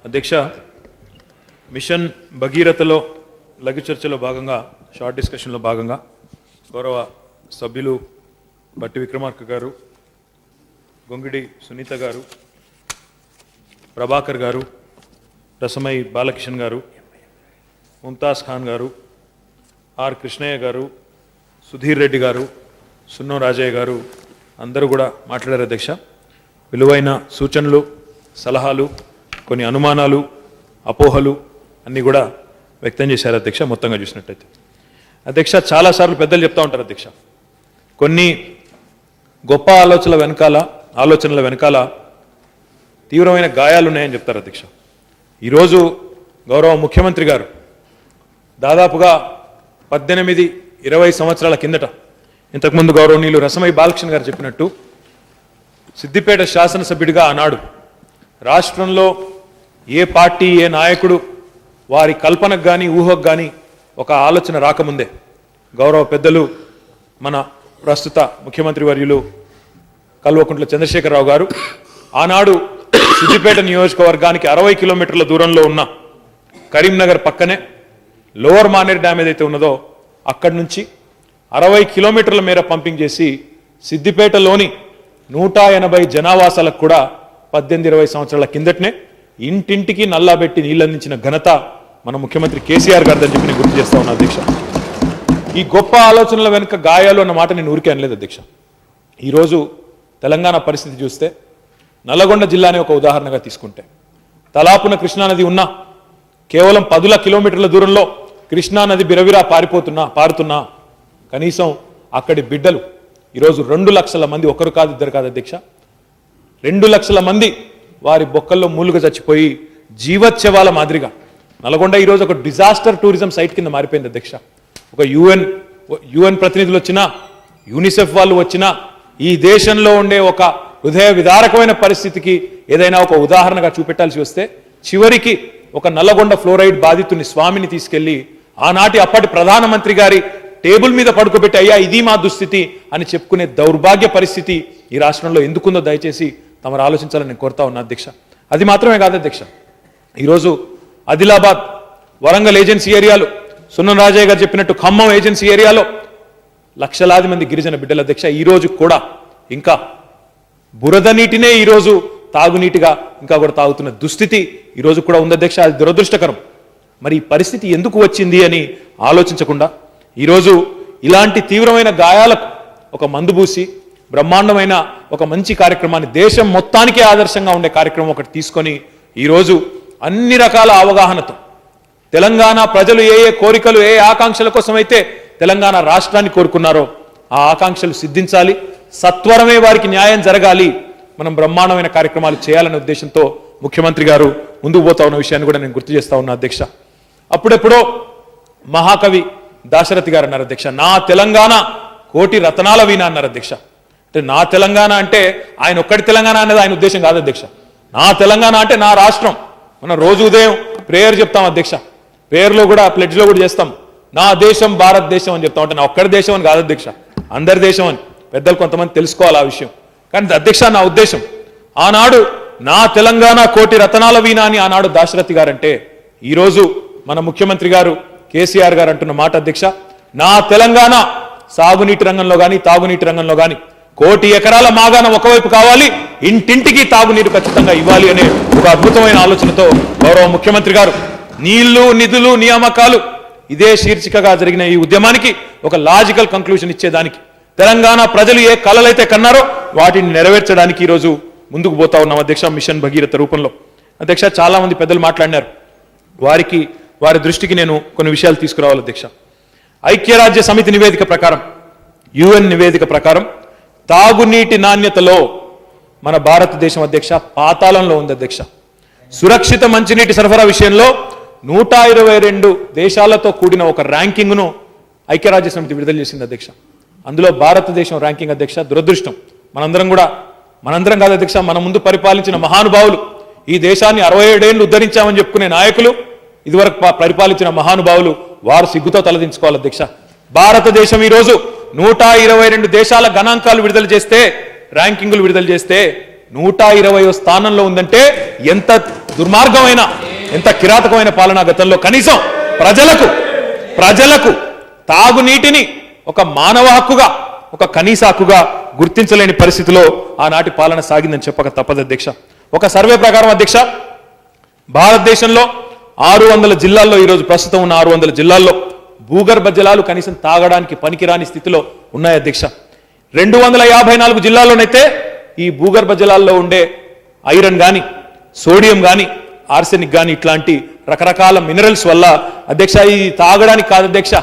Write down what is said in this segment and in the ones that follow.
అధ్యక్ష, మిషన్ భగీరథలో లఘు చర్చలో భాగంగా షార్ట్ డిస్కషన్లో భాగంగా గౌరవ సభ్యులు బట్టి విక్రమార్క గారు, గొంగిడి సునీత గారు, ప్రభాకర్ గారు, రసమై బాలకిషన్ గారు, ముంతాజ్ ఖాన్ గారు, ఆర్ కృష్ణయ్య గారు, సుధీర్ రెడ్డి గారు, సున్నో రాజయ్య గారు అందరూ కూడా మాట్లాడారు. అధ్యక్ష, విలువైన సూచనలు, సలహాలు, కొన్ని అనుమానాలు, అపోహలు అన్నీ కూడా వ్యక్తం చేశారు. అధ్యక్ష, మొత్తంగా చూసినట్టయితే అధ్యక్ష, చాలాసార్లు పెద్దలు చెప్తూ ఉంటారు అధ్యక్ష, కొన్ని గొప్ప ఆలోచనల వెనకాల తీవ్రమైన గాయాలు ఉన్నాయని చెప్తారు. అధ్యక్ష, ఈరోజు గౌరవ ముఖ్యమంత్రి గారు దాదాపుగా 18-20 సంవత్సరాల కిందట, ఇంతకుముందు గౌరవనీయులు రసమై బాలకృష్ణ గారు చెప్పినట్టు, సిద్దిపేట శాసనసభ్యుడిగా ఆనాడు రాష్ట్రంలో ఏ పార్టీ, ఏ నాయకుడు వారి కల్పనకు కానీ ఊహకు కానీ ఒక ఆలోచన రాకముందే గౌరవ పెద్దలు మన ప్రస్తుత ముఖ్యమంత్రి వర్యులు కల్వకుంట్ల చంద్రశేఖరరావు గారు ఆనాడు సిద్దిపేట నియోజకవర్గానికి 60 కిలోమీటర్ల దూరంలో ఉన్న కరీంనగర్ పక్కనే లోవర్ మానేర్ డ్యామ్ ఏదైతే ఉన్నదో అక్కడి నుంచి 60 కిలోమీటర్ల మేర పంపింగ్ చేసి సిద్దిపేటలోని 180 జనావాసాలకు కూడా 18-20 సంవత్సరాల కిందటనే ఇంటింటికి నల్లాబెట్టి నీళ్ళందించిన ఘనత మన ముఖ్యమంత్రి కేసీఆర్ గారిదని చెప్పి నేను గుర్తు చేస్తా ఉన్నా. అధ్యక్ష, ఈ గొప్ప ఆలోచనల వెనుక గాయాలు అన్న మాట నేను ఊరికే అనలేదు. అధ్యక్ష, ఈరోజు తెలంగాణ పరిస్థితి చూస్తే నల్లగొండ జిల్లాని ఒక ఉదాహరణగా తీసుకుంటే, తలాపున కృష్ణానది ఉన్న కేవలం 10 కిలోమీటర్ల దూరంలో కృష్ణానది బిరవిరా పారుతున్నా కనీసం అక్కడి బిడ్డలు ఈరోజు 2 లక్షల మంది, ఒకరు కాదు ఇద్దరు కాదు అధ్యక్ష, 2 లక్షల మంది వారి బొక్కల్లో మూలుగా చచ్చిపోయి జీవోత్సవాల మాదిరిగా నల్గొండ ఈరోజు ఒక డిజాస్టర్ టూరిజం సైట్ కింద మారిపోయింది. అధ్యక్ష, ఒక యుఎన్ ప్రతినిధులు వచ్చినా, యూనిసెఫ్ వాళ్ళు వచ్చినా, ఈ దేశంలో ఉండే ఒక హృదయ విదారకమైన పరిస్థితికి ఏదైనా ఒక ఉదాహరణగా చూపెట్టాల్సి వస్తే చివరికి ఒక నల్లగొండ ఫ్లోరైడ్ బాధితుని స్వామిని తీసుకెళ్లి ఆనాటి అప్పటి ప్రధానమంత్రి గారి టేబుల్ మీద పడుకోబెట్టి, అయ్యా ఇది మా దుస్థితి అని చెప్పుకునే దౌర్భాగ్య పరిస్థితి ఈ రాష్ట్రంలో ఎందుకుందో దయచేసి తమరు ఆలోచించాలని నేను కోరుతా ఉన్నా. అధ్యక్ష, అది మాత్రమే కాదు అధ్యక్ష, ఈరోజు ఆదిలాబాద్, వరంగల్ ఏజెన్సీ ఏరియాలో, సున్నో రాజయ్య గారు చెప్పినట్టు ఖమ్మం ఏజెన్సీ ఏరియాలో లక్షలాది మంది గిరిజన బిడ్డల అధ్యక్ష ఈరోజు కూడా ఇంకా బురద నీటినే ఈరోజు తాగునీటిగా ఇంకా కూడా తాగుతున్న దుస్థితి ఈరోజు కూడా ఉంది. అధ్యక్ష, అది దురదృష్టకరం. మరి ఈ పరిస్థితి ఎందుకు వచ్చింది అని ఆలోచించకుండా ఈరోజు ఇలాంటి తీవ్రమైన గాయాలకు ఒక మందుబూసి బ్రహ్మాండమైన ఒక మంచి కార్యక్రమాన్ని, దేశం మొత్తానికే ఆదర్శంగా ఉండే కార్యక్రమం ఒకటి తీసుకొని ఈరోజు అన్ని రకాల అవగాహనతో తెలంగాణ ప్రజలు ఏ కోరికలు, ఏ ఆకాంక్షల కోసమైతే తెలంగాణ రాష్ట్రాన్ని కోరుకున్నారో ఆ ఆకాంక్షలు సిద్ధించాలి, సత్వరమే వారికి న్యాయం జరగాలి, మనం బ్రహ్మాండమైన కార్యక్రమాలు చేయాలనే ఉద్దేశంతో ముఖ్యమంత్రి గారు ముందుకు పోతా ఉన్న విషయాన్ని కూడా నేను గుర్తు చేస్తా ఉన్నా. అధ్యక్ష, అప్పుడెప్పుడో మహాకవి దాశరథి గారు అన్నారు అధ్యక్ష, నా తెలంగాణ కోటి రతనాల వీణ అన్నారు అధ్యక్ష. అంటే నా తెలంగాణ అంటే ఆయన ఒక్కటి తెలంగాణ అనేది ఆయన ఉద్దేశం కాదు అధ్యక్ష. నా తెలంగాణ అంటే నా రాష్ట్రం. మనం రోజు ఉదయం ప్రేయర్ చెప్తాం అధ్యక్ష, ప్రేయర్లో కూడా ప్లెడ్జ్లో కూడా చేస్తాం, నా దేశం భారతదేశం అని చెప్తాం. అంటే నా ఒక్కడి దేశం అని కాదు అధ్యక్ష, అందరి దేశం అని పెద్దలు కొంతమంది తెలుసుకోవాలి ఆ విషయం. కానీ అధ్యక్ష, నా ఉద్దేశం ఆనాడు నా తెలంగాణ కోటి రతనాల వీణ అని ఆనాడు దాశరథి గారు అంటే, ఈరోజు మన ముఖ్యమంత్రి గారు కేసీఆర్ గారు అంటున్న మాట అధ్యక్ష, నా తెలంగాణ సాగునీటి రంగంలో కానీ తాగునీటి రంగంలో కానీ 1 కోటి ఎకరాల మాగాణం ఒకవైపు కావాలి, ఇంటింటికి తాగునీరు ఖచ్చితంగా ఇవ్వాలి అనే ఒక అద్భుతమైన ఆలోచనతో గౌరవ ముఖ్యమంత్రి గారు నీళ్లు, నిధులు, నియామకాలు ఇదే శీర్షికగా జరిగిన ఈ ఉద్యమానికి ఒక లాజికల్ కంక్లూజన్ ఇచ్చేదానికి, తెలంగాణ ప్రజలు ఏ కలలైతే కన్నారో వాటిని నెరవేర్చడానికి ఈరోజు ముందుకు పోతా ఉన్నాం అధ్యక్ష, మిషన్ భగీరథ రూపంలో. అధ్యక్ష, చాలా మంది పెద్దలు మాట్లాడినారు, వారి దృష్టికి నేను కొన్ని విషయాలు తీసుకురావాలి అధ్యక్ష. ఐక్యరాజ్య సమితి నివేదిక ప్రకారం, యుఎన్ నివేదిక ప్రకారం తాగునీటి నాణ్యతలో మన భారతదేశం అధ్యక్ష పాతాళంలో ఉంది అధ్యక్ష. సురక్షిత మంచినీటి సరఫరా విషయంలో 122 దేశాలతో కూడిన ఒక ర్యాంకింగ్ను ఐక్యరాజ్య సమితి విడుదల చేసింది అధ్యక్ష. అందులో భారతదేశం ర్యాంకింగ్ అధ్యక్ష దురదృష్టం. మనందరం కాదు అధ్యక్ష, మన ముందు పరిపాలించిన మహానుభావులు, ఈ దేశాన్ని 67 ఏళ్లు ఉద్ధరించామని చెప్పుకునే నాయకులు, ఇదివరకు పరిపాలించిన మహానుభావులు, వారు సిగ్గుతో తలదించుకోవాలి అధ్యక్ష. భారతదేశం ఈరోజు 122 దేశాల గణాంకాలు విడుదల చేస్తే, ర్యాంకింగులు విడుదల చేస్తే 120వ స్థానంలో ఉందంటే ఎంత దుర్మార్గమైన ఎంత కిరాతకమైన పాలన గతంలో కనీసం ప్రజలకు తాగునీటిని ఒక మానవ హక్కుగా ఒక కనీస హక్కుగా గుర్తించలేని పరిస్థితిలో ఆనాటి పాలన సాగిందని చెప్పక తప్పదు అధ్యక్ష. ఒక సర్వే ప్రకారం అధ్యక్ష భారతదేశంలో 600 జిల్లాల్లో ఈరోజు ప్రస్తుతం ఉన్న 600 జిల్లాల్లో భూగర్భ జలాలు కనీసం తాగడానికి పనికిరాని స్థితిలో ఉన్నాయి అధ్యక్ష. 254 జిల్లాల్లోనైతే ఈ భూగర్భ జలాల్లో ఉండే ఐరన్ కానీ సోడియం కానీ ఆర్సెనిక్ కానీ ఇట్లాంటి రకరకాల మినరల్స్ వల్ల అధ్యక్ష ఇది తాగడానికి కాదు అధ్యక్ష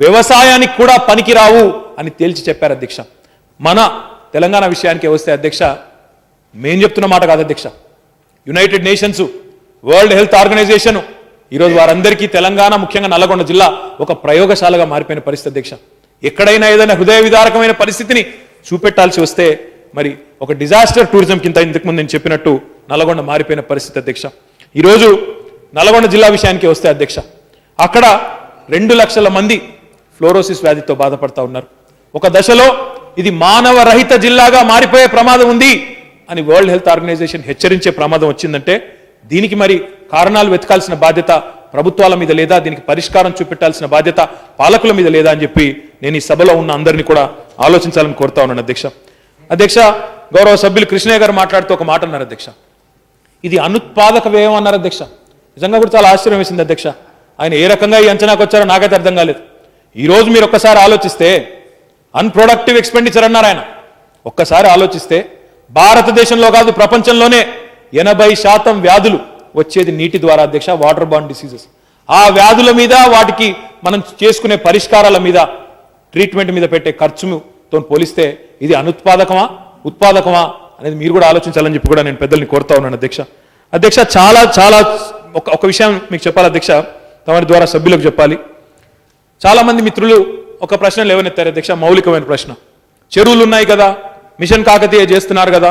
వ్యవసాయానికి కూడా పనికిరావు అని తేల్చి చెప్పారు అధ్యక్ష. మన తెలంగాణ విషయానికి వస్తే అధ్యక్ష మేం చెప్తున్న మాట కాదు అధ్యక్ష, United Nations World Health Organization ఈరోజు వారందరికీ తెలంగాణ ముఖ్యంగా నల్లగొండ జిల్లా ఒక ప్రయోగశాలగా మారిపోయిన పరిస్థితి అధ్యక్ష. ఎక్కడైనా ఏదైనా హృదయ విదారకమైన పరిస్థితిని చూపెట్టాల్సి వస్తే మరి ఒక డిజాస్టర్ టూరిజం కింద ఇంతకుముందు నేను చెప్పినట్టు నల్లగొండ మారిపోయిన పరిస్థితి అధ్యక్ష. ఈరోజు నల్లగొండ జిల్లా విషయానికి వస్తే అధ్యక్ష అక్కడ 2 లక్షల మంది ఫ్లోరోసిస్ వ్యాధితో బాధపడతా ఉన్నారు. ఒక దశలో ఇది మానవ రహిత జిల్లాగా మారిపోయే ప్రమాదం ఉంది అని వరల్డ్ హెల్త్ ఆర్గనైజేషన్ హెచ్చరించే ప్రమాదం వచ్చిందంటే దీనికి మరి కారణాలు వెతకాల్సిన బాధ్యత ప్రభుత్వాల మీద లేదా, దీనికి పరిష్కారం చూపెట్టాల్సిన బాధ్యత పాలకుల మీద లేదా అని చెప్పి నేను ఈ సభలో ఉన్న అందరినీ కూడా ఆలోచించాలని కోరుతా ఉన్నాను అధ్యక్ష. గౌరవ సభ్యులు కృష్ణయ్య గారు మాట్లాడుతూ ఒక మాట అన్నారు అధ్యక్ష, ఇది అనుత్పాదక వ్యయం అన్నారు అధ్యక్ష. నిజంగా కూడా చాలా ఆశ్చర్యం వేసింది అధ్యక్ష. ఆయన ఏ రకంగా ఈ అంచనాకు వచ్చారో నాకైతే అర్థం కాలేదు. ఈరోజు మీరు ఒక్కసారి ఆలోచిస్తే అన్ప్రొడక్టివ్ ఎక్స్పెండిచర్ అన్నారు ఆయన. ఒక్కసారి ఆలోచిస్తే భారతదేశంలో కాదు ప్రపంచంలోనే 80% వ్యాధులు వచ్చేది నీటి ద్వారా అధ్యక్ష, వాటర్ బార్న్ డిసీజెస్. ఆ వ్యాధుల మీద వాటికి మనం చేసుకునే పరిష్కారాల మీద ట్రీట్మెంట్ మీద పెట్టే ఖర్చుతో పోలిస్తే ఇది ఉత్పాదకమా అనేది మీరు కూడా ఆలోచించాలని చెప్పి కూడా నేను పెద్దల్ని కోరుతా ఉన్నాను అధ్యక్ష. చాలా చాలా ఒక విషయం మీకు చెప్పాలి అధ్యక్ష, తమరి ద్వారా సభ్యులకు చెప్పాలి. చాలా మంది మిత్రులు ఒక ప్రశ్న లేవనెత్తారు అధ్యక్ష, మౌలికమైన ప్రశ్న. చెరువులు ఉన్నాయి కదా, మిషన్ కాకతీయ చేస్తున్నారు కదా,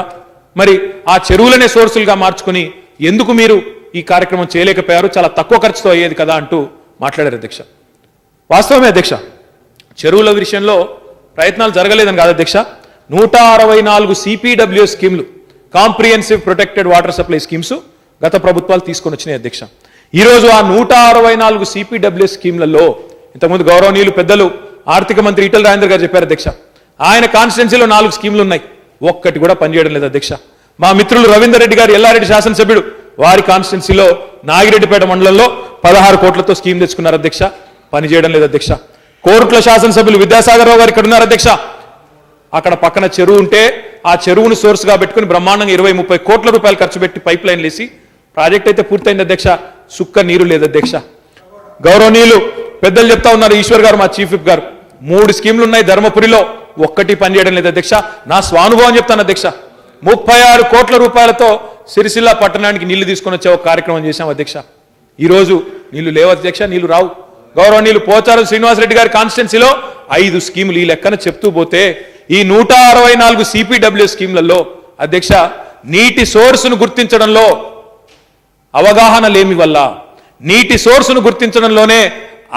మరి ఆ చెరువులనే సోర్సులుగా మార్చుకుని ఎందుకు మీరు ఈ కార్యక్రమం చేయలేకపోయారు, చాలా తక్కువ ఖర్చుతో అయ్యేది కదా అంటూ మాట్లాడారు అధ్యక్ష. వాస్తవమే అధ్యక్ష, చెరువుల విషయంలో ప్రయత్నాలు జరగలేదని కాదు అధ్యక్ష. 164 CPWS స్కీమ్లు, comprehensive protected water supply schemes గత ప్రభుత్వాలు తీసుకొని వచ్చినాయి అధ్యక్ష. ఈరోజు ఆ 164 CPWS స్కీమ్లలో ఇంతకుముందు గౌరవనీయులు పెద్దలు ఆర్థిక మంత్రి ఈటల రాజేందర్ గారు చెప్పారు అధ్యక్ష, ఆయన కాన్స్టిట్యున్సీలో 4 స్కీమ్లు ఉన్నాయి, ఒక్కటి కూడా పనిచేయడం లేదు అధ్యక్ష. మా మిత్రులు రవీందర్ రెడ్డి గారు ఎల్లారెడ్డి శాసనసభ్యుడు, వారి కాన్స్టిట్యున్సీలో నాగిరెడ్డిపేట మండలంలో 16 కోట్లతో స్కీమ్ తెచ్చుకున్నారు అధ్యక్ష, పనిచేయడం లేదు అధ్యక్ష. కోరుట్ల శాసనసభ్యులు విద్యాసాగర్ రావు గారు ఇక్కడ ఉన్నారు అధ్యక్ష. అక్కడ పక్కన చెరువు ఉంటే ఆ చెరువును సోర్స్గా పెట్టుకుని బ్రహ్మాండంగా 20-30 కోట్ల రూపాయలు ఖర్చు పెట్టి పైప్ లైన్లు వేసి ప్రాజెక్ట్ అయితే పూర్తయింది అధ్యక్ష, సుక్క నీరు లేదు అధ్యక్ష. గౌరవనీయులు పెద్దలు చెప్తా ఉన్నారు, ఈశ్వర్ గారు మా చీఫ్ విప్ గారు, 3 స్కీమ్లు ఉన్నాయి ధర్మపురిలో, ఒక్కటి పనిచేయడం లేదు అధ్యక్ష. నా స్వానుభవం చెప్తాను అధ్యక్ష, 36 కోట్ల రూపాయలతో సిరిసిల్ల పట్టణానికి నీళ్లు తీసుకొని వచ్చే ఒక కార్యక్రమం చేశాం అధ్యక్ష. ఈరోజు నీళ్లు లేవు అధ్యక్ష, నీళ్లు రావు. గౌరవనీయులు పోచారం శ్రీనివాసరెడ్డి గారి కాన్స్టిట్యున్సీలో 5 స్కీములు ఈ లెక్కన చెప్తూ పోతే ఈ 164 CPWS స్కీమ్లలో అధ్యక్ష నీటి సోర్సును గుర్తించడంలో అవగాహన లేమి వల్ల, నీటి సోర్సును గుర్తించడంలోనే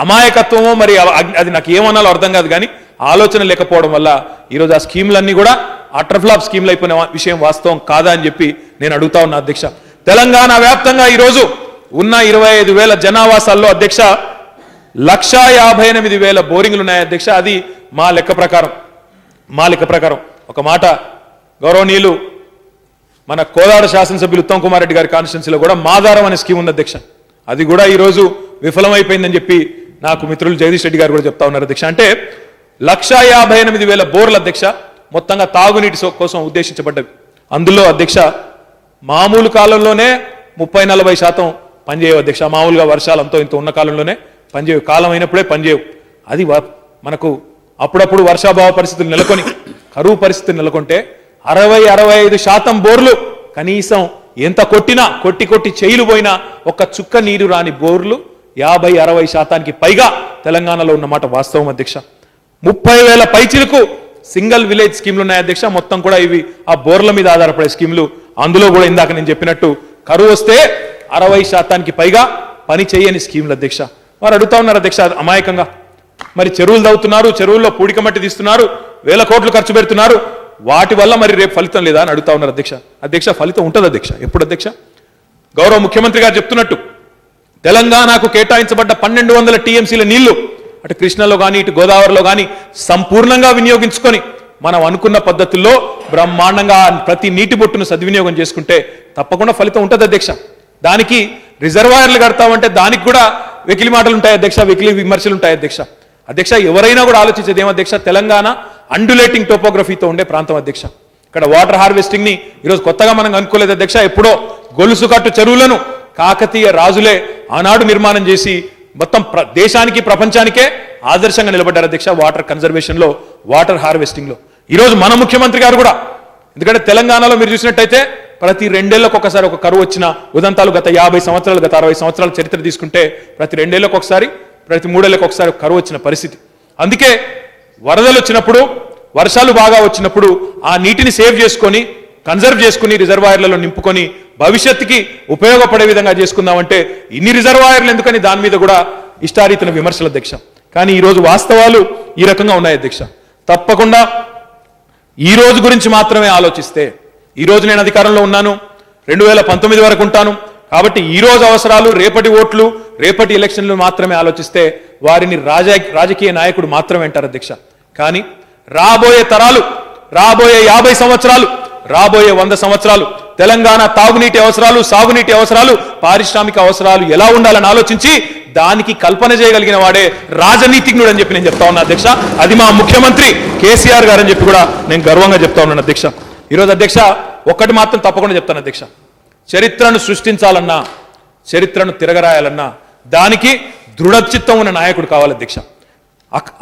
అమాయకత్వమో మరి అది నాకు ఏమన్నాలో అర్థం కాదు కానీ ఆలోచన లేకపోవడం వల్ల ఈరోజు ఆ స్కీములన్నీ కూడా అటర్ఫ్లాప్ స్కీమ్లు అయిపోయిన విషయం వాస్తవం కాదా అని చెప్పి నేను అడుగుతా ఉన్నా అధ్యక్ష. తెలంగాణ వ్యాప్తంగా ఈరోజు ఉన్న 25,000 జనావాసాల్లో అధ్యక్ష 158,000 బోరింగ్లు ఉన్నాయి అధ్యక్ష. అది మా లెక్క ప్రకారం ఒక మాట గౌరవనీయులు మన కోదాడ శాసనసభ్యులు ఉత్తమ్ కుమార్ రెడ్డి గారి కాన్స్టిట్యున్సీలో కూడా మాదారం అనే స్కీమ్ ఉంది అధ్యక్ష, అది కూడా ఈరోజు విఫలమైపోయిందని చెప్పి నాకు మిత్రులు జగదీష్ రెడ్డి గారు కూడా చెప్తా ఉన్నారు అధ్యక్ష. అంటే 158,000 బోర్లు అధ్యక్ష మొత్తంగా తాగునీటి కోసం ఉద్దేశించబడ్డవి. అందులో అధ్యక్ష మామూలు కాలంలోనే 30-40% పనిచేయవు అధ్యక్ష, మామూలుగా వర్షాలంతో ఇంత ఉన్న కాలంలోనే పనిచేయవు, కాలం అయినప్పుడే పనిచేయవు. అది మనకు అప్పుడప్పుడు వర్షాభావ పరిస్థితులు నెలకొని కరువు పరిస్థితులు నెలకొంటే 60-65% బోర్లు కనీసం ఎంత కొట్టినా కొట్టి చేయిలు పోయినా ఒక్క చుక్క నీరు రాని బోర్లు 50-60% పైగా తెలంగాణలో ఉన్నమాట వాస్తవం అధ్యక్ష. 30,000 పైచిలకు సింగిల్ విలేజ్ స్కీమ్లు ఉన్నాయి అధ్యక్ష, మొత్తం కూడా ఇవి ఆ బోర్ల మీద ఆధారపడే స్కీమ్లు. అందులో కూడా ఇందాక నేను చెప్పినట్టు కరువు వస్తే 60% పైగా పని చేయని స్కీమ్లు అధ్యక్ష. వారు అడుగుతా ఉన్నారు అధ్యక్ష అమాయకంగా, మరి చెరువులు తవ్వుతున్నారు, చెరువుల్లో పూడిక మట్టి తీస్తున్నారు, 1,000 కోట్లు ఖర్చు పెడుతున్నారు, వాటి వల్ల మరి రేపు ఫలితం లేదా అని అడుగుతా ఉన్నారు అధ్యక్ష. అధ్యక్ష ఫలితం ఉంటుంది అధ్యక్ష. ఎప్పుడు అధ్యక్ష? గౌరవ ముఖ్యమంత్రి గారు చెప్తున్నట్టు తెలంగాణకు కేటాయించబడ్డ 1200 టీఎంసీల నీళ్లు అటు కృష్ణలో కానీ ఇటు గోదావరిలో కానీ సంపూర్ణంగా వినియోగించుకొని మనం అనుకున్న పద్ధతుల్లో బ్రహ్మాండంగా ప్రతి నీటి బొట్టును సద్వినియోగం చేసుకుంటే తప్పకుండా ఫలితం ఉంటుంది అధ్యక్ష. దానికి రిజర్వాయర్లు కడతామంటే దానికి కూడా వెకిలి మాటలు ఉంటాయి అధ్యక్ష, వెకిలి విమర్శలు ఉంటాయి అధ్యక్ష. అధ్యక్ష ఎవరైనా కూడా ఆలోచించేది ఏమో అధ్యక్ష, తెలంగాణ అండులేటింగ్ టోపోగ్రఫీతో ఉండే ప్రాంతం అధ్యక్ష. ఇక్కడ వాటర్ హార్వెస్టింగ్ ని ఈరోజు కొత్తగా మనం అనుకోలేదు అధ్యక్ష. ఎప్పుడో గొలుసు కట్టు చెరువులను కాకతీయ రాజులే ఆనాడు నిర్మాణం చేసి మొత్తం దేశానికి ప్రపంచానికే ఆదర్శంగా నిలబడ్డారు అధ్యక్ష. వాటర్ కన్జర్వేషన్ లో, వాటర్ హార్వెస్టింగ్ లో ఈరోజు మన ముఖ్యమంత్రి గారు కూడా, ఎందుకంటే తెలంగాణలో మీరు చూసినట్టయితే ప్రతి 2 ఏళ్లకు ఒకసారి ఒక కరువు వచ్చిన ఉదంతాలు గత 50 సంవత్సరాలు, గత 60 సంవత్సరాల చరిత్ర తీసుకుంటే ప్రతి 2 ఏళ్లకు ఒకసారి, ప్రతి 3 ఏళ్లకు ఒకసారి కరువు వచ్చిన పరిస్థితి. అందుకే వరదలు వచ్చినప్పుడు, వర్షాలు బాగా వచ్చినప్పుడు ఆ నీటిని సేవ్ చేసుకొని, కన్జర్వ్ చేసుకుని, రిజర్వాయర్లలో నింపుకొని భవిష్యత్తుకి ఉపయోగపడే విధంగా చేసుకుందామంటే ఇన్ని రిజర్వాయర్లు ఎందుకని దాని మీద కూడా ఇష్టారీతన విమర్శలు అధ్యక్ష. కానీ ఈరోజు వాస్తవాలు ఈ రకంగా ఉన్నాయి అధ్యక్ష. తప్పకుండా ఈ రోజు గురించి మాత్రమే ఆలోచిస్తే, ఈ రోజు నేను అధికారంలో ఉన్నాను, 2019 వరకు ఉంటాను కాబట్టి ఈ రోజు అవసరాలు, రేపటి ఓట్లు, రేపటి ఎలక్షన్లు మాత్రమే ఆలోచిస్తే వారిని రాజకీయ నాయకుడు మాత్రమే అంటారు అధ్యక్ష. కానీ రాబోయే తరాలు, రాబోయే 50 సంవత్సరాలు, రాబోయే 100 సంవత్సరాలు తెలంగాణ తాగునీటి అవసరాలు, సాగునీటి అవసరాలు, పారిశ్రామిక అవసరాలు ఎలా ఉండాలని ఆలోచించి దానికి కల్పన చేయగలిగిన వాడే రాజనీతిజ్ఞుడు అని చెప్పి నేను చెప్తా ఉన్నా అధ్యక్ష. అది మా ముఖ్యమంత్రి కేసీఆర్ గారు అని చెప్పి కూడా నేను గర్వంగా చెప్తా ఉన్నాను అధ్యక్ష. ఈరోజు అధ్యక్ష ఒక్కటి మాత్రం తప్పకుండా చెప్తాను అధ్యక్ష, చరిత్రను సృష్టించాలన్నా, చరిత్రను తిరగరాయాలన్నా దానికి దృఢచిత్తం ఉన్న నాయకుడు కావాలి అధ్యక్ష.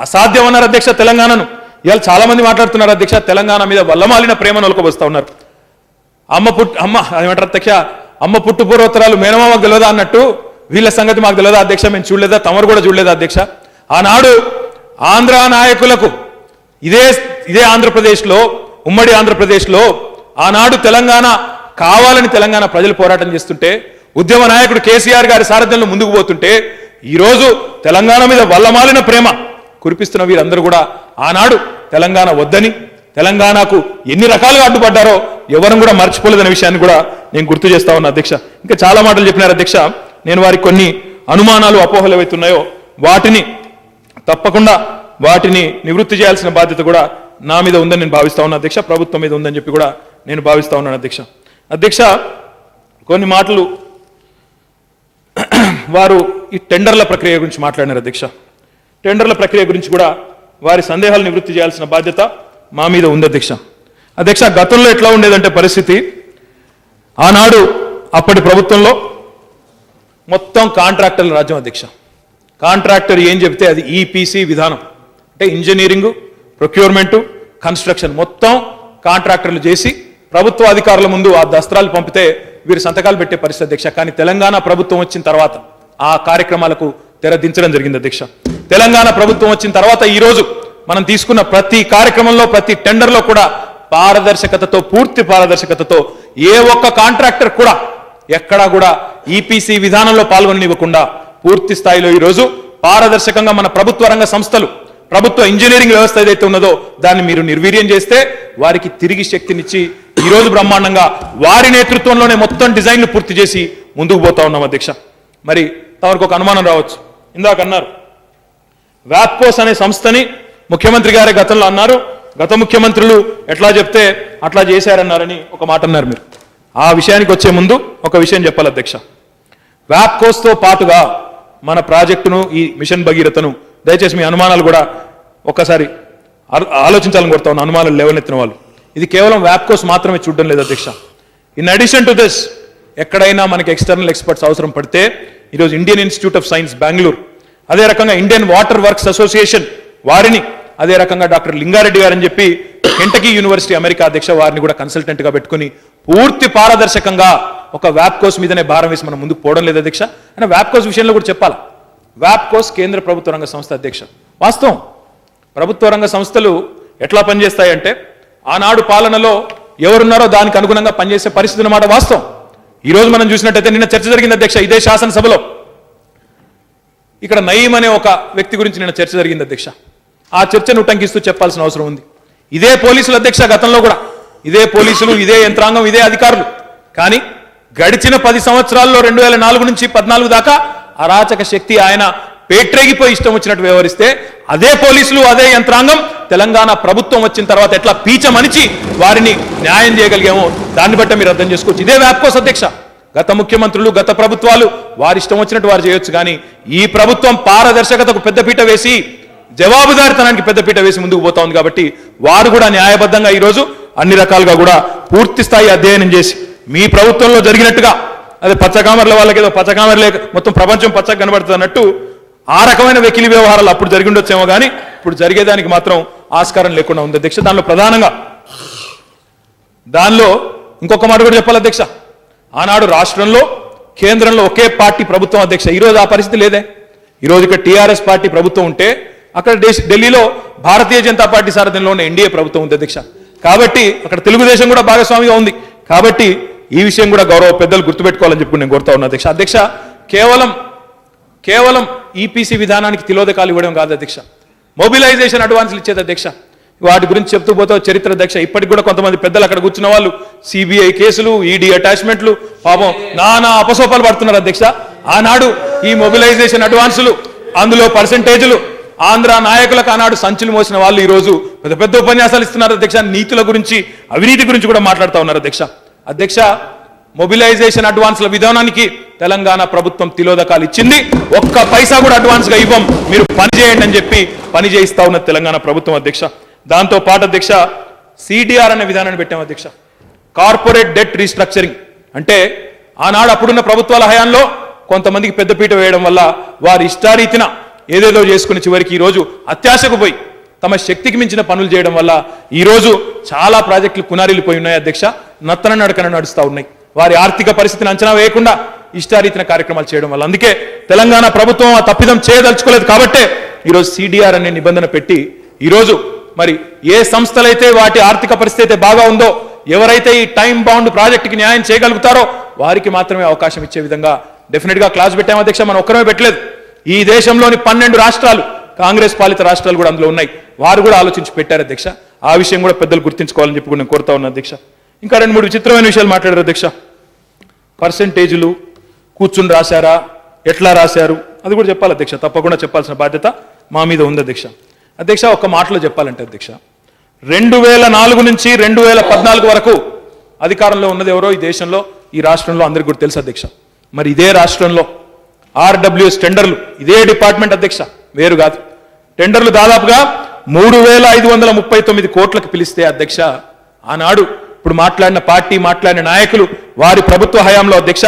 అసాధ్యం అన్నారు అధ్యక్ష తెలంగాణను. ఇవాళ చాలా మంది మాట్లాడుతున్నారు అధ్యక్ష, తెలంగాణ మీద వల్లమాలిన ప్రేమను ఒలకబోస్తా ఉన్నారు. ఏమంటారు అధ్యక్ష, అమ్మ పుట్టు పూర్వోత్తరాలు మేనమామకు తెలియదా అన్నట్టు వీళ్ళ సంగతి మాకు తెలియదా అధ్యక్ష, మేము చూడలేదా, తమరు కూడా చూడలేదా అధ్యక్ష? ఆనాడు ఆంధ్ర నాయకులకు ఇదే ఆంధ్రప్రదేశ్లో, ఉమ్మడి ఆంధ్రప్రదేశ్లో ఆనాడు తెలంగాణ కావాలని తెలంగాణ ప్రజలు పోరాటం చేస్తుంటే, ఉద్యమ నాయకుడు కేసీఆర్ గారి సారథ్యంలో ముందుకు పోతుంటే, ఈరోజు తెలంగాణ మీద వల్లమాలిన ప్రేమ కురిపిస్తున్న వీరందరూ కూడా ఆనాడు తెలంగాణ వద్దని, తెలంగాణకు ఎన్ని రకాలుగా అడ్డుపడ్డారో ఎవరు కూడా మర్చిపోలేదనే విషయాన్ని కూడా నేను గుర్తు చేస్తా ఉన్నా అధ్యక్ష. ఇంకా చాలా మాటలు చెప్పినారు అధ్యక్ష. నేను వారికి కొన్ని అనుమానాలు, అపోహలు ఏవైతున్నాయో తప్పకుండా వాటిని నివృత్తి చేయాల్సిన బాధ్యత కూడా నా మీద ఉందని నేను భావిస్తా ఉన్నా అధ్యక్ష, ప్రభుత్వం మీద ఉందని చెప్పి కూడా నేను భావిస్తా ఉన్నాను అధ్యక్ష. అధ్యక్ష కొన్ని మాటలు వారు ఈ టెండర్ల ప్రక్రియ గురించి మాట్లాడినారు అధ్యక్ష. టెండర్ల ప్రక్రియ గురించి కూడా వారి సందేహాలు నివృత్తి చేయాల్సిన బాధ్యత మా మీద ఉంది అధ్యక్ష. అధ్యక్ష గతంలో ఎట్లా ఉండేదంటే పరిస్థితి, ఆనాడు అప్పటి ప్రభుత్వంలో మొత్తం కాంట్రాక్టర్ల రాజ్యం అధ్యక్ష. కాంట్రాక్టర్ ఏం చెప్తే అది ఈపీసీ విధానం, అంటే ఇంజనీరింగ్, ప్రొక్యూర్మెంటు, కన్స్ట్రక్షన్ మొత్తం కాంట్రాక్టర్లు చేసి ప్రభుత్వ అధికారుల ముందు ఆ దస్త్రాలు పంపితే వీరు సంతకాలు పెట్టే పరిస్థితి అధ్యక్ష. కానీ తెలంగాణ ప్రభుత్వం వచ్చిన తర్వాత ఆ కార్యక్రమాలకు తెరదించడం జరిగింది అధ్యక్ష. తెలంగాణ ప్రభుత్వం వచ్చిన తర్వాత ఈ రోజు మనం తీసుకున్న ప్రతి కార్యక్రమంలో, ప్రతి టెండర్లో కూడా పారదర్శకతతో, పూర్తి పారదర్శకతతో ఏ ఒక్క కాంట్రాక్టర్ కూడా ఎక్కడా కూడా ఈపీసీ విధానంలో పాల్గొననివ్వకుండా పూర్తి స్థాయిలో ఈరోజు పారదర్శకంగా మన ప్రభుత్వ రంగ సంస్థలు, ప్రభుత్వ ఇంజనీరింగ్ వ్యవస్థ ఏదైతే ఉన్నదో దాన్ని మీరు నిర్వీర్యం చేస్తే వారికి తిరిగి శక్తినిచ్చి ఈరోజు బ్రహ్మాండంగా వారి నేతృత్వంలోనే మొత్తం డిజైన్లు పూర్తి చేసి ముందుకు పోతా ఉన్నాం అధ్యక్ష. మరి తమకు ఒక అనుమానం రావచ్చు, ఇందాక అన్నారు వ్యాప్కోస్ అనే సంస్థని ముఖ్యమంత్రి గారే గతంలో అన్నారు, గత ముఖ్యమంత్రులు ఎట్లా చెప్తే అట్లా చేశారన్నారని ఒక మాట అన్నారు. మీరు ఆ విషయానికి వచ్చే ముందు ఒక విషయం చెప్పాలి అధ్యక్ష. వ్యాప్కోస్తో పాటుగా మన ప్రాజెక్టును, ఈ మిషన్ భగీరథను దయచేసి మీ అనుమానాలు కూడా ఒక్కసారి ఆలోచించాలని కోరుతా ఉన్న అనుమానాలు లేవనెత్తిన వాళ్ళు, ఇది కేవలం వ్యాప్కోస్ మాత్రమే చూడడం లేదు అధ్యక్ష. ఇన్ అడిషన్ టు దిస్ ఎక్కడైనా మనకి ఎక్స్టర్నల్ ఎక్స్పర్ట్స్ అవసరం పడితే ఈరోజు Indian institute of science Bengaluru, అదే రకంగా ఇండియన్ వాటర్ వర్క్స్ అసోసియేషన్ వారిని, అదే రకంగా డాక్టర్ లింగారెడ్డి గారని చెప్పి కెంటకీ యూనివర్సిటీ అమెరికా అధ్యక్ష వారిని కూడా కన్సల్టెంట్ గా పెట్టుకుని పూర్తి పారదర్శకంగా ఒక వ్యాప్కోస్ మీదనే భారం వేసి మనం ముందుకు పోవడం లేదు అధ్యక్ష. అంటే వ్యాప్కోస్ విషయంలో కూడా చెప్పాలి, వ్యాప్కోస్ కేంద్ర ప్రభుత్వ రంగ సంస్థ అధ్యక్ష. వాస్తవం ప్రభుత్వ రంగ సంస్థలు ఎట్లా పనిచేస్తాయంటే ఆనాడు పాలనలో ఎవరున్నారో దానికి అనుగుణంగా పనిచేసే పరిస్థితి అన్నమాట వాస్తవం. ఈ రోజు మనం చూసినట్టయితే నిన్న చర్చ జరిగింది అధ్యక్ష ఇదే శాసనసభలో. ఇక్కడ నయీం అనే ఒక వ్యక్తి గురించి నిన్న చర్చ జరిగింది అధ్యక్ష. ఆ చర్చను ఉటంకిస్తూ చెప్పాల్సిన అవసరం ఉంది. ఇదే పోలీసులు అధ్యక్ష, గతంలో కూడా ఇదే పోలీసులు, ఇదే యంత్రాంగం, ఇదే అధికారులు. కానీ గడిచిన 10 సంవత్సరాల్లో 2004 నుంచి 14 దాకా అరాచక శక్తి ఆయన పేట్రేగిపోయి ఇష్టం వచ్చినట్టు వ్యవహరిస్తే అదే పోలీసులు, అదే యంత్రాంగం తెలంగాణ ప్రభుత్వం వచ్చిన తర్వాత ఎట్లా పీచమనిచి వారిని న్యాయం చేయగలిగామో దాన్ని బట్టి మీరు అర్థం చేసుకోవచ్చు. ఇదే వ్యాప్కోస్ అధ్యక్ష. గత ముఖ్యమంత్రులు, గత ప్రభుత్వాలు వారి ఇష్టం వచ్చినట్టు వారు చేయొచ్చు, కానీ ఈ ప్రభుత్వం పారదర్శకతకు పెద్దపీట వేసి జవాబుదారితనానికి పెద్దపీట వేసి ముందుకు పోతా ఉంది. కాబట్టి వారు కూడా న్యాయబద్ధంగా ఈరోజు అన్ని రకాలుగా కూడా పూర్తి స్థాయి అధ్యయనం చేసి మీ ప్రభుత్వంలో జరిగినట్టుగా, అదే పచ్చకామర్ల వాళ్ళకి ఏదో పచ్చకామర్ లేక మొత్తం ప్రపంచం పచ్చగా కనబడుతుంది అన్నట్టు ఆ రకమైన వెకిలి వ్యవహారాలు అప్పుడు జరిగి ఉండొచ్చేమో, కానీ ఇప్పుడు జరిగేదానికి మాత్రం ఆస్కారం లేకుండా ఉంది అధ్యక్ష. దానిలో ప్రధానంగా ఇంకొక మాట కూడా చెప్పాలి అధ్యక్ష. ఆనాడు రాష్ట్రంలో, కేంద్రంలో ఒకే పార్టీ ప్రభుత్వం అధ్యక్ష. ఈరోజు ఆ పరిస్థితి లేదే. ఈరోజు ఇక్కడ టీఆర్ఎస్ పార్టీ ప్రభుత్వం ఉంటే అక్కడ ఢిల్లీలో భారతీయ జనతా పార్టీ సారథ్యంలో ఉన్న ఎన్డీఏ ప్రభుత్వం ఉంది అధ్యక్ష. కాబట్టి అక్కడ తెలుగుదేశం కూడా భాగస్వామిగా ఉంది. కాబట్టి ఈ విషయం కూడా గౌరవ పెద్దలు గుర్తుపెట్టుకోవాలని చెప్పి నేను కోరుతా ఉన్నా అధ్యక్ష. అధ్యక్ష, కేవలం ఈపీసీ విధానానికి తిలోదకాలు ఇవ్వడం కాదు అధ్యక్ష, మొబిలైజేషన్ అడ్వాన్స్లు ఇచ్చేది అధ్యక్ష. వాటి గురించి చెప్తూ పోతే చరిత్ర అధ్యక్ష. ఇప్పటికి కూడా కొంతమంది పెద్దలు అక్కడ కూర్చున్న వాళ్ళు సిబిఐ కేసులు, ఈడీ అటాచ్మెంట్లు, పాపం నానా అపసోపాలు పడుతున్నారు అధ్యక్ష. ఆనాడు ఈ మొబిలైజేషన్ అడ్వాన్సులు, అందులో పర్సెంటేజీలు, ఆంధ్ర నాయకులకు ఆనాడు సంచులు మోసిన వాళ్ళు ఈరోజు పెద్ద పెద్ద ఉపన్యాసాలు ఇస్తున్నారు అధ్యక్ష. నీతుల గురించి, అవినీతి గురించి కూడా మాట్లాడుతూ ఉన్నారు అధ్యక్ష. మొబిలైజేషన్ అడ్వాన్స్ల విధానానికి తెలంగాణ ప్రభుత్వం తిలోదకాలు ఇచ్చింది. ఒక్క పైసా కూడా అడ్వాన్స్ గా ఇవ్వం, మీరు పని చేయండి అని చెప్పి పని చేయిస్తా ఉన్న తెలంగాణ ప్రభుత్వం అధ్యక్ష. దాంతో పాటు అధ్యక్ష, సిడిఆర్ అనే విధానాన్ని పెట్టాం అధ్యక్ష. కార్పొరేట్ డెట్ రీస్ట్రక్చరింగ్ అంటే ఆనాడు అప్పుడున్న ప్రభుత్వాల హయాంలో కొంతమందికి పెద్దపీట వేయడం వల్ల వారి ఇష్టారీతిన ఏదేదో చేసుకుని చివరికి ఈరోజు అత్యాశకు పోయి తమ శక్తికి మించిన పనులు చేయడం వల్ల ఈరోజు చాలా ప్రాజెక్టులు కునారిల్లిపోయి ఉన్నాయి అధ్యక్ష. నత్తన నడకన నడుస్తూ ఉన్నాయి. వారి ఆర్థిక పరిస్థితిని అంచనా వేయకుండా ఇష్టారీతిన కార్యక్రమాలు చేయడం వల్ల. అందుకే తెలంగాణ ప్రభుత్వం ఆ తప్పిదం చేయదలుచుకోలేదు. కాబట్టే ఈరోజు సిడిఆర్ అనే నిబంధన పెట్టి ఈరోజు మరి ఏ సంస్థలైతే వాటి ఆర్థిక పరిస్థితి అయితే బాగా ఉందో, ఎవరైతే ఈ టైం బౌండ్ ప్రాజెక్టుకి న్యాయం చేయగలుగుతారో వారికి మాత్రమే అవకాశం ఇచ్చే విధంగా డెఫినెట్ గా క్లాస్ పెట్టాం అధ్యక్ష. మనం ఒక్కరమే పెట్టలేదు. ఈ దేశంలోని 12 రాష్ట్రాలు, కాంగ్రెస్ పాలిత రాష్ట్రాలు కూడా అందులో ఉన్నాయి. వారు కూడా ఆలోచించి పెట్టారు అధ్యక్ష. ఆ విషయం కూడా పెద్దలు గుర్తించుకోవాలని చెప్పి నేను కోరుతా ఉన్నా అధ్యక్ష. ఇంకా 2-3 విచిత్రమైన విషయాలు మాట్లాడారు అధ్యక్ష. పర్సెంటేజీలు కూర్చుని రాశారా, ఎట్లా రాశారు, అది కూడా చెప్పాలి అధ్యక్ష. తప్పకుండా చెప్పాల్సిన బాధ్యత మా మీద ఉంది అధ్యక్ష. ఒక్క మాటలో చెప్పాలంటే అధ్యక్ష, 2004 నుంచి 2014 వరకు అధికారంలో ఉన్నది ఎవరో ఈ దేశంలో, ఈ రాష్ట్రంలో అందరికీ కూడా తెలుసు అధ్యక్ష. మరి ఇదే రాష్ట్రంలో ఆర్డబ్ల్యూఎస్ టెండర్లు, ఇదే డిపార్ట్మెంట్ అధ్యక్ష, వేరు కాదు, టెండర్లు దాదాపుగా 3539 కోట్లకు పిలిస్తే అధ్యక్ష, ఆనాడు ఇప్పుడు మాట్లాడిన పార్టీ, మాట్లాడిన నాయకులు వారి ప్రభుత్వ హయాంలో అధ్యక్ష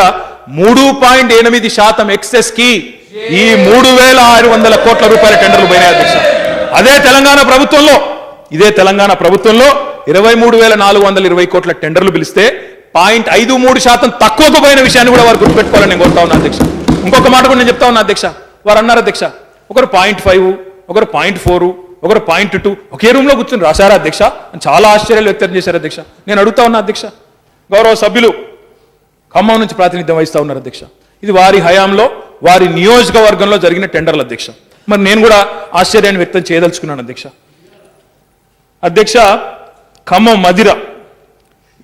3.8% ఎక్సెస్ కి ఈ 3600 కోట్ల రూపాయల టెండర్లు పోయినాయి అధ్యక్ష. ఇదే తెలంగాణ ప్రభుత్వంలో 23,420 కోట్ల టెండర్లు పిలిస్తే 0.53% తక్కువకు పోయిన విషయాన్ని కూడా వారు గుర్తుపెట్టుకోవాలని నేను కోరుతా ఉన్నా అధ్యక్ష. ఇంకొక మాట కూడా నేను చెప్తా ఉన్నా అధ్యక్ష. వారు అన్నారు అధ్యక్ష, ఒకరు 0.5, ఒకరు 0.4, ఒకరు 0.2 ఒకే రూమ్ లో కూర్చొని రాశారా అధ్యక్ష అని చాలా ఆశ్చర్యాలు వ్యక్తం చేశారు అధ్యక్ష. నేను అడుగుతా ఉన్నా అధ్యక్ష, గౌరవ సభ్యులు ఖమ్మం నుంచి ప్రాతినిధ్యం వహిస్తా ఉన్నారు అధ్యక్ష. ఇది వారి హయాంలో, వారి నియోజకవర్గంలో జరిగిన టెండర్లు అధ్యక్ష. మరి నేను కూడా ఆశ్చర్యాన్ని వ్యక్తం చేయదలుచుకున్నాను అధ్యక్ష. ఖమ్మం మదిర,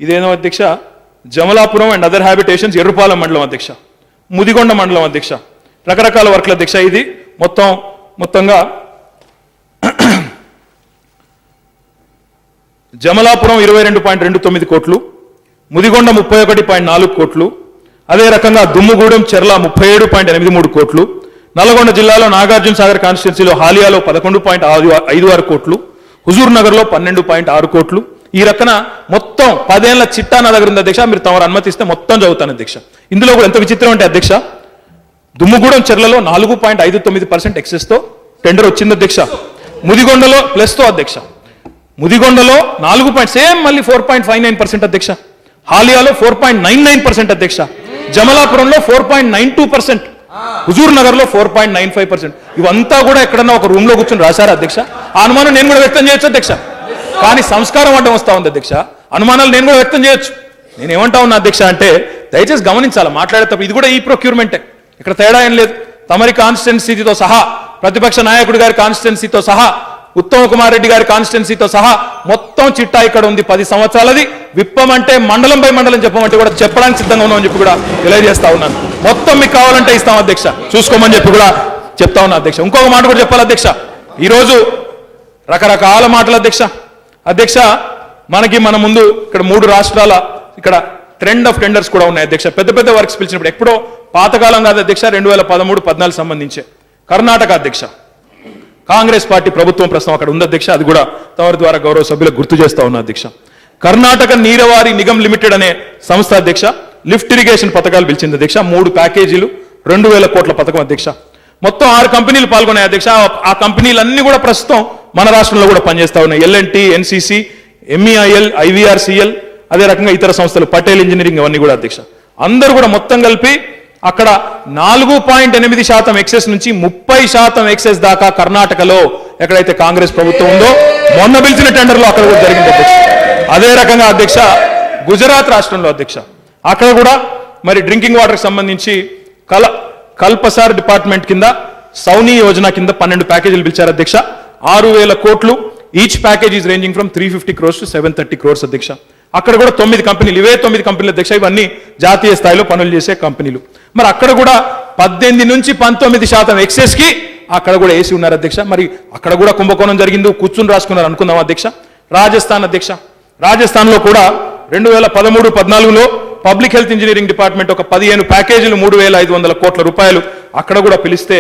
ఇదేనో అధ్యక్ష, Jamalapuram and other habitations Errupalem మండలం అధ్యక్ష, ముదిగొండ మండలం అధ్యక్ష, రకరకాల వర్క్ల అధ్యక్ష. ఇది మొత్తంగా జమలాపురం 22.29 కోట్లు, ముదిగొండ 31.4 కోట్లు, అదే రకంగా దుమ్ముగూడెం చెర్ల 37.83 కోట్లు, నల్గొండ జిల్లాలో నాగార్జున సాగర్ కాన్స్టిట్యున్సీలో హాలియాలో 11.56 కోట్లు, హుజూర్ నగర్ లో 12.6 కోట్లు. ఈ రకన మొత్తం 10 ఏళ్ల చిట్టా నా దగ్గర ఉంది అధ్యక్ష. మీరు తమరు అనుమతిస్తే మొత్తం చదువుతాను అధ్యక్ష. ఇందులో కూడా ఎంత విచిత్రం అంటే అధ్యక్ష, దుమ్ముగూడెం చెర్లలో 4.59% ఎక్సెస్ తో టెండర్ వచ్చింది అధ్యక్ష. ముదిగొండలో ప్లస్ తో అధ్యక్ష, ముదిగొండలో 4.59% అధ్యక్ష, హాలియాలో 4.99% అధ్యక్ష, జమలాపురంలో 4.92%, హుజూర్ నగర్ లో 4.95%. ఇవంతా కూడా ఎక్కడన్నా ఒక రూమ్ లో కూర్చొని రాశారా అధ్యక్ష? ఆ అనుమానం నేను కూడా వ్యక్తం చేయొచ్చు అధ్యక్ష. కానీ సంస్కారం అడ్డం వస్తా ఉంది అధ్యక్ష. అనుమానాలు నేను కూడా వ్యక్తం చేయొచ్చు. నేను ఏమంటా ఉన్నా అధ్యక్ష అంటే, దయచేసి గమనించాలి మాట్లాడేటప్పుడు. ఇది కూడా ఈ ప్రొక్యూర్మెంటే, ఇక్కడ తేడా ఏం లేదు. తమరి కాన్స్టిట్యున్సీతో సహా, ప్రతిపక్ష నాయకుడి గారి కాన్స్టిట్యున్సీతో సహా ఉత్తమ్ కుమార్ రెడ్డి గారి కాన్స్టిట్యున్సీతో సహా మొత్తం చిట్టా ఇక్కడ ఉంది 10 సంవత్సరాలది. విప్పమంటే మండలం బై మండలం చెప్పమంటే కూడా చెప్పడానికి సిద్ధంగా ఉన్నామని చెప్పి కూడా తెలియజేస్తా ఉన్నాను. మొత్తం మీకు కావాలంటే ఇస్తాం అధ్యక్ష, చూసుకోమని చెప్పి కూడా చెప్తా ఉన్నా అధ్యక్ష. ఇంకొక మాట కూడా చెప్పాలి అధ్యక్ష, ఈరోజు రకరకాల మాటలు అధ్యక్ష మనకి మన ముందు ఇక్కడ 3 రాష్ట్రాల ఇక్కడ ట్రెండ్ ఆఫ్ టెండర్స్ కూడా ఉన్నాయి అధ్యక్ష. పెద్ద పెద్ద వర్క్స్ పిలిచినప్పుడు ఎప్పుడో పాతకాలం కాదు అధ్యక్ష, 2013-14 సంబంధించే కర్ణాటక అధ్యక్ష కాంగ్రెస్ పార్టీ ప్రభుత్వం ప్రస్తుతం అక్కడ ఉంది అధ్యక్ష. అది కూడా తమరి ద్వారా గౌరవ సభ్యులకు గుర్తు చేస్తా ఉన్నా అధ్యక్ష. కర్ణాటక నీరవారి నిగమ్ లిమిటెడ్ అనే సంస్థ అధ్యక్ష లిఫ్ట్ ఇరిగేషన్ పథకాలు పిలిచింది అధ్యక్ష. 3 ప్యాకేజీలు 2000 కోట్ల పథకం అధ్యక్ష. మొత్తం 6 కంపెనీలు పాల్గొన్నాయి అధ్యక్ష. ఆ కంపెనీలన్నీ కూడా ప్రస్తుతం మన రాష్ట్రంలో కూడా పనిచేస్తా ఉన్నాయి. L&T, NCC, MEIL, IVRCL, అదే రకంగా ఇతర సంస్థలు పటేల్ ఇంజనీరింగ్ అవన్నీ కూడా అధ్యక్ష. అందరూ కూడా మొత్తం కలిపి అక్కడ 4.8% ఎక్సెస్ నుంచి 30% ఎక్సెస్ దాకా కర్ణాటకలో ఎక్కడైతే కాంగ్రెస్ ప్రభుత్వం ఉందో మొన్న పిలిచిన టెండర్లో అక్కడ కూడా జరిగింది అధ్యక్ష. అదే రకంగా అధ్యక్ష గుజరాత్ రాష్ట్రంలో అధ్యక్ష అక్కడ కూడా మరి డ్రింకింగ్ వాటర్ సంబంధించి కల్పసార్ డిపార్ట్మెంట్ కింద సౌనీ యోజన కింద 12 ప్యాకేజీలు పిలిచారు అధ్యక్ష. 6,000 కోట్లు. Each package is ranging from 350 crores to 730 crores అధ్యక్ష. అక్కడ కూడా 9 కంపెనీలు, ఇవే 9 కంపెనీలు అధ్యక్ష. ఇవన్నీ జాతీయ స్థాయిలో పనులు చేసే కంపెనీలు. మరి అక్కడ కూడా 18 నుంచి 19% ఎక్సెస్ కి అక్కడ కూడా వేసి ఉన్నారు అధ్యక్ష. మరి అక్కడ కూడా కుంభకోణం జరిగింది, కూర్చుని రాసుకున్నారు అనుకుందాం అధ్యక్ష. రాజస్థాన్ అధ్యక్ష, రాజస్థాన్లో కూడా 2013-14లో పబ్లిక్ హెల్త్ ఇంజనీరింగ్ డిపార్ట్మెంట్ ఒక 15 ప్యాకేజీలు 3,500 కోట్ల రూపాయలు అక్కడ కూడా పిలిస్తే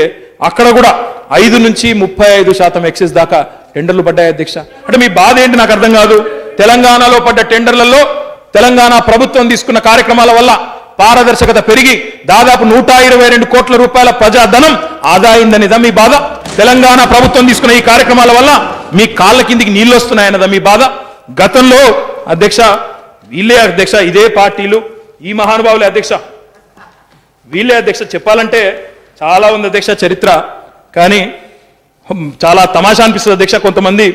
అక్కడ కూడా 5 నుంచి 35% ఎక్సెస్ దాకా టెండర్లు పడ్డాయి అధ్యక్ష. అంటే మీ బాధ ఏంటి నాకు అర్థం కాదు. తెలంగాణలో పడ్డ టెండర్లలో తెలంగాణ ప్రభుత్వం తీసుకున్న కార్యక్రమాల వల్ల పారదర్శకత పెరిగి దాదాపు 122 కోట్ల రూపాయల ప్రజాధనం ఆదా అయిందనేదా మీ బాధ? తెలంగాణ ప్రభుత్వం తీసుకున్న ఈ కార్యక్రమాల వల్ల మీ కాళ్ళ కిందికి నీళ్లు వస్తున్నాయన్నదా మీ బాధ? గతంలో అధ్యక్ష వీళ్ళే అధ్యక్ష, ఇదే పార్టీలు, ఈ మహానుభావులే అధ్యక్ష, వీళ్ళే అధ్యక్ష. చెప్పాలంటే చాలా ఉంది అధ్యక్ష చరిత్ర, కానీ చాలా తమాషా అనిపిస్తుంది అధ్యక్ష. కొంతమంది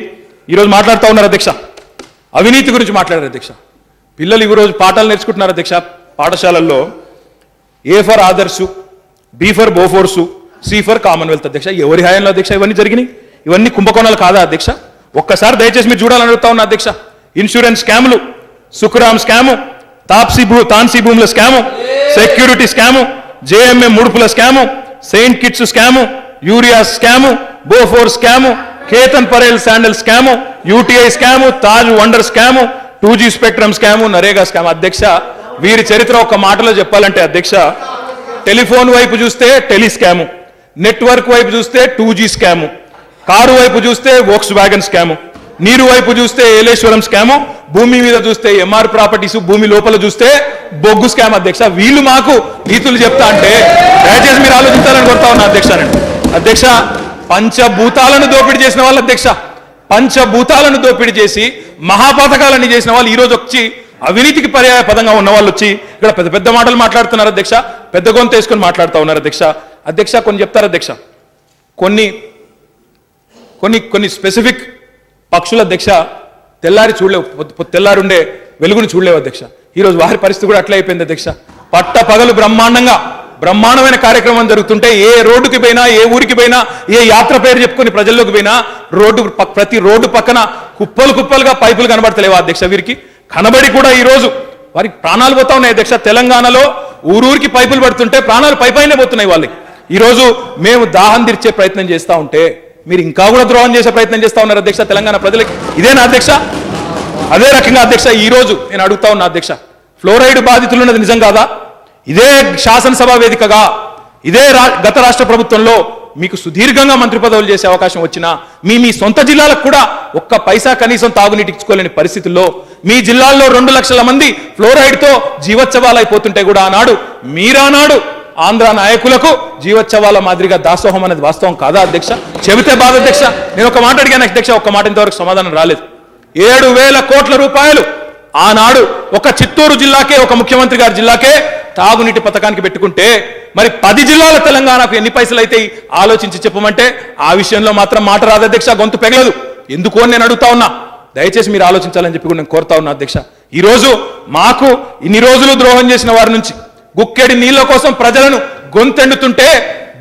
ఈరోజు మాట్లాడుతూ ఉన్నారు అధ్యక్ష, అవినీతి గురించి మాట్లాడారు అధ్యక్ష. పిల్లలు ఈరోజు పాఠాలు నేర్చుకుంటున్నారు అధ్యక్ష పాఠశాలల్లో. A for Adarsh, B for Bofors, C for Commonwealth అధ్యక్ష. ఎవరి హయాంలో అధ్యక్ష ఇవన్నీ జరిగినాయి? ఇవన్నీ కుంభకోణాలు కాదా అధ్యక్ష? ఒక్కసారి దయచేసి మీరు చూడాలని అడుగుతా ఉన్నా అధ్యక్ష. ఇన్సూరెన్స్ స్కాములు, సుఖరామ్ స్కాము, తాన్సీ భూముల స్కాము, సెక్యూరిటీ స్కాము, JMM ముడుపుల scam, Saint Kitts scam, urea scam, Bofors scam, Ketan Parekh scandal scam, UTI scam, Taj wonder scam, 2G spectrum scam, NREGA scam. అధ్యక్ష వీరి చరిత్ర ఒక్క మాటలో చెప్పాలంటే అధ్యక్ష, టెలిఫోన్ వైపు చూస్తే టెలి స్కాము, నెట్వర్క్ వైపు చూస్తే 2G స్కాము, కారు వైపు చూస్తే వోక్స్ వ్యాగన్ స్కాము, నీరు వైపు చూస్తే ఏలేశ్వరం స్కాము, భూమి మీద చూస్తే MR ప్రాపర్టీస్, భూమి లోపల చూస్తే బొగ్గు స్కామ్ అధ్యక్ష. వీళ్ళు మాకు నీతులు చెప్తా అంటే దయచేసి మీరు ఆలోచించాలని కోరుతా ఉన్నా అధ్యక్ష. అధ్యక్ష పంచభూతాలను దోపిడీ చేసిన వాళ్ళు అధ్యక్ష, పంచభూతాలను దోపిడీ చేసి మహాపథకాలన్నీ చేసిన వాళ్ళు ఈరోజు వచ్చి అవినీతికి పర్యాయ పదంగా ఉన్న వాళ్ళు వచ్చి ఇక్కడ పెద్ద పెద్ద మాటలు మాట్లాడుతున్నారు అధ్యక్ష. పెద్ద గొంతు వేసుకొని మాట్లాడుతూ ఉన్నారు అధ్యక్ష. అధ్యక్ష కొన్ని చెప్తారు అధ్యక్ష, కొన్ని స్పెసిఫిక్ పక్షుల అధ్యక్ష తెల్లారి చూడలేవు, తెల్లారుండే వెలుగుని చూడలేవు అధ్యక్ష. ఈరోజు వారి పరిస్థితి కూడా అట్లా అయిపోయింది అధ్యక్ష. పట్ట పగలు బ్రహ్మాండమైన కార్యక్రమం జరుగుతుంటే ఏ రోడ్డుకి పోయినా, ఏ ఊరికి పోయినా, ఏ యాత్ర పేరు చెప్పుకొని ప్రజల్లోకి పోయినా ప్రతి రోడ్డు పక్కన కుప్పలుగా పైపులు కనబడతలేవా అధ్యక్ష? వీరికి కనబడి కూడా ఈరోజు వారికి ప్రాణాలు పోతా ఉన్నాయి అధ్యక్ష. తెలంగాణలో ఊరూరికి పైపులు పడుతుంటే ప్రాణాలు పైపైనే పోతున్నాయి వాళ్ళకి. ఈరోజు మేము దాహం తీర్చే ప్రయత్నం చేస్తూ ఉంటే మీరు ఇంకా కూడా ద్రోహం చేసే ప్రయత్నం చేస్తూ ఉన్నారు అధ్యక్ష తెలంగాణ ప్రజలకి. ఇదేనా అధ్యక్ష? అదే రకంగా అధ్యక్ష ఈరోజు నేను అడుగుతా ఉన్నా అధ్యక్ష, ఫ్లోరైడ్ బాధితులు ఉన్నది నిజం కాదా? ఇదే శాసనసభ వేదికగా ఇదే గత రాష్ట్ర ప్రభుత్వంలో మీకు సుదీర్ఘంగా మంత్రి పదవులు చేసే అవకాశం వచ్చినా మీ సొంత జిల్లాలకు కూడా ఒక్క పైసా కనీసం తాగునీటి ఇచ్చుకోలేని పరిస్థితుల్లో మీ జిల్లాల్లో 2 లక్షల మంది ఫ్లోరైడ్తో జీవోత్సవాలైపోతుంటే కూడా మీరానాడు ఆంధ్ర నాయకులకు జీవోత్సవాల మాదిరిగా దాసోహం అనేది వాస్తవం కాదా అధ్యక్ష? చెబితే బాధ అధ్యక్ష. నేను ఒక మాట అడిగాను అధ్యక్ష, ఒక్క మాట ఇంతవరకు సమాధానం రాలేదు. 7,000 కోట్ల రూపాయలు ఆనాడు ఒక చిత్తూరు జిల్లాకే, ఒక ముఖ్యమంత్రి గారి జిల్లాకే తాగునీటి పథకానికి పెట్టుకుంటే మరి 10 జిల్లాల తెలంగాణకు ఎన్ని పైసలు అయితే ఆలోచించి చెప్పమంటే ఆ విషయంలో మాత్రం మాట రాదు అధ్యక్ష, గొంతు పెగలదు. ఎందుకు అని నేను అడుగుతా ఉన్నా. దయచేసి మీరు ఆలోచించాలని చెప్పి నేను కోరుతా ఉన్నా అధ్యక్ష. ఈరోజు మాకు ఇన్ని రోజులు ద్రోహం చేసిన వారి నుంచి గుక్కెడి నీళ్ల కోసం ప్రజలను గొంతెండుతుంటే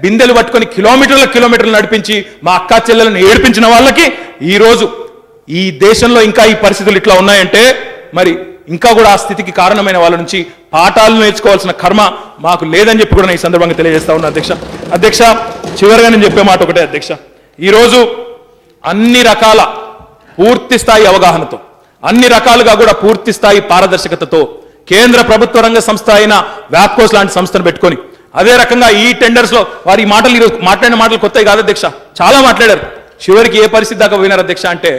బిందెలు పట్టుకొని కిలోమీటర్లు నడిపించి మా అక్కా చెల్లెలను ఏడిపించిన వాళ్ళకి ఈరోజు ఈ దేశంలో ఇంకా ఈ పరిస్థితులు ఇట్లా ఉన్నాయంటే మరి ఇంకా కూడా ఆ స్థితికి కారణమైన వాళ్ళ నుంచి పాఠాలు నేర్చుకోవాల్సిన కర్మ మాకు లేదని చెప్పి కూడా నేను ఈ సందర్భంగా తెలియజేస్తా ఉన్నా అధ్యక్ష చివరిగా నేను చెప్పే మాట ఒకటే అధ్యక్ష, ఈరోజు అన్ని రకాల పూర్తి స్థాయి అవగాహనతో అన్ని రకాలుగా కూడా పూర్తి స్థాయి పారదర్శకతతో కేంద్ర ప్రభుత్వ రంగ సంస్థ అయిన వ్యాప్కోస్ లాంటి సంస్థను పెట్టుకొని అదే రకంగా ఈ టెండర్స్ లో వారి మాటలు ఈరోజు మాట్లాడిన మాటలు కొత్తవి కాదు అధ్యక్ష, చాలా మాట్లాడారు. చివరికి ఏ పరిస్థితి దాకా పోయినారు అధ్యక్ష అంటే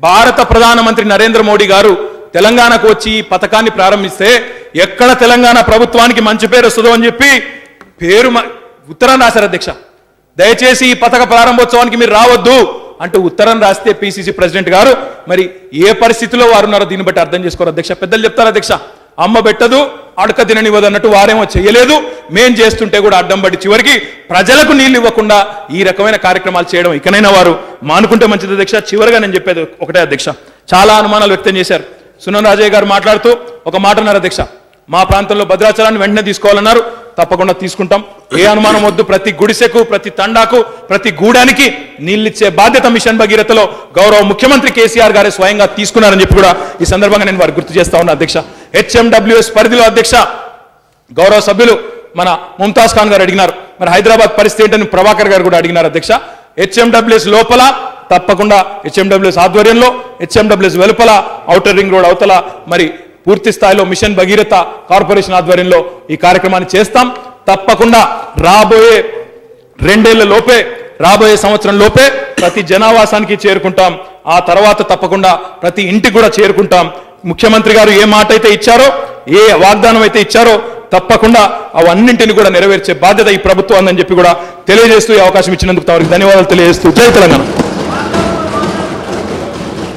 భారత ప్రధానమంత్రి నరేంద్ర మోడీ గారు తెలంగాణకు వచ్చి ఈ పథకాన్ని ప్రారంభిస్తే ఎక్కడ తెలంగాణ ప్రభుత్వానికి మంచి పేరు వస్తుందో అని చెప్పి ఉత్తరం రాశారు అధ్యక్ష. దయచేసి ఈ పథక ప్రారంభోత్సవానికి మీరు రావద్దు అంటూ ఉత్తరం రాస్తే పిసిసి ప్రెసిడెంట్ గారు మరి ఏ పరిస్థితిలో వారు ఉన్నారో దీన్ని బట్టి అర్థం చేసుకోరు అధ్యక్ష. పెద్దలు చెప్తారు అధ్యక్ష, అమ్మ పెట్టదు అడక తిననివ్వదు అన్నట్టు వారేమో చేయలేదు, మేం చేస్తుంటే కూడా అడ్డం పడి చివరికి ప్రజలకు నీళ్లు ఇవ్వకుండా ఈ రకమైన కార్యక్రమాలు చేయడం ఇకనైనా వారు మానుకుంటే మంచిది అధ్యక్ష. చివరిగా నేను చెప్పేది ఒకటే అధ్యక్ష, చాలా అనుమానాలు వ్యక్తం చేశారు. సున్నం రాజయ్య గారు మాట్లాడుతూ ఒక మాట అన్నారు అధ్యక్ష, మా ప్రాంతంలో భద్రాచలాన్ని వెంటనే తీసుకోవాలన్నారు. తప్పకుండా తీసుకుంటాం, ఏ అనుమానం వద్దు. ప్రతి గుడిసెకు, ప్రతి తండాకు, ప్రతి గూడానికి నీళ్ళిచ్చే బాధ్యత మిషన్ భగీరథలో గౌరవ ముఖ్యమంత్రి కేసీఆర్ గారే స్వయంగా తీసుకున్నారని చెప్పి కూడా ఈ సందర్భంగా నేను వారికి గుర్తు చేస్తా ఉన్నా అధ్యక్ష. హెచ్ఎండబ్ల్యూఎస్ పరిధిలో అధ్యక్ష గౌరవ సభ్యులు మన ముంతాజ్ ఖాన్ గారు అడిగినారు, మరి హైదరాబాద్ పరిస్థితి ఏంటని ప్రభాకర్ గారు కూడా అడిగినారు అధ్యక్ష. హెచ్ఎండబ్ల్యూఎస్ లోపల తప్పకుండా హెచ్ఎండబ్ల్యూఎస్ ఆధ్వర్యంలో, హెచ్ఎండబ్ల్యూఎస్ వెలుపల, ఔటర్ రింగ్ రోడ్ అవతల మరి పూర్తి స్థాయిలో మిషన్ భగీరథ కార్పొరేషన్ ఆధ్వర్యంలో ఈ కార్యక్రమాన్ని చేస్తాం. తప్పకుండా రాబోయే 2 ఏళ్ల లోపే, రాబోయే సంవత్సరం లోపే ప్రతి జనావాసానికి చేరుకుంటాం. ఆ తర్వాత తప్పకుండా ప్రతి ఇంటికి కూడా చేరుకుంటాం. ముఖ్యమంత్రి గారు ఏ మాట అయితే ఇచ్చారో, ఏ వాగ్దానం అయితే ఇచ్చారో తప్పకుండా అవన్నింటిని కూడా నెరవేర్చే బాధ్యత ఈ ప్రభుత్వం ఉందని చెప్పి కూడా తెలియజేస్తూ ఈ అవకాశం ఇచ్చినందుకు తమరికి ధన్యవాదాలు తెలియజేస్తూ జై తెలంగాణ.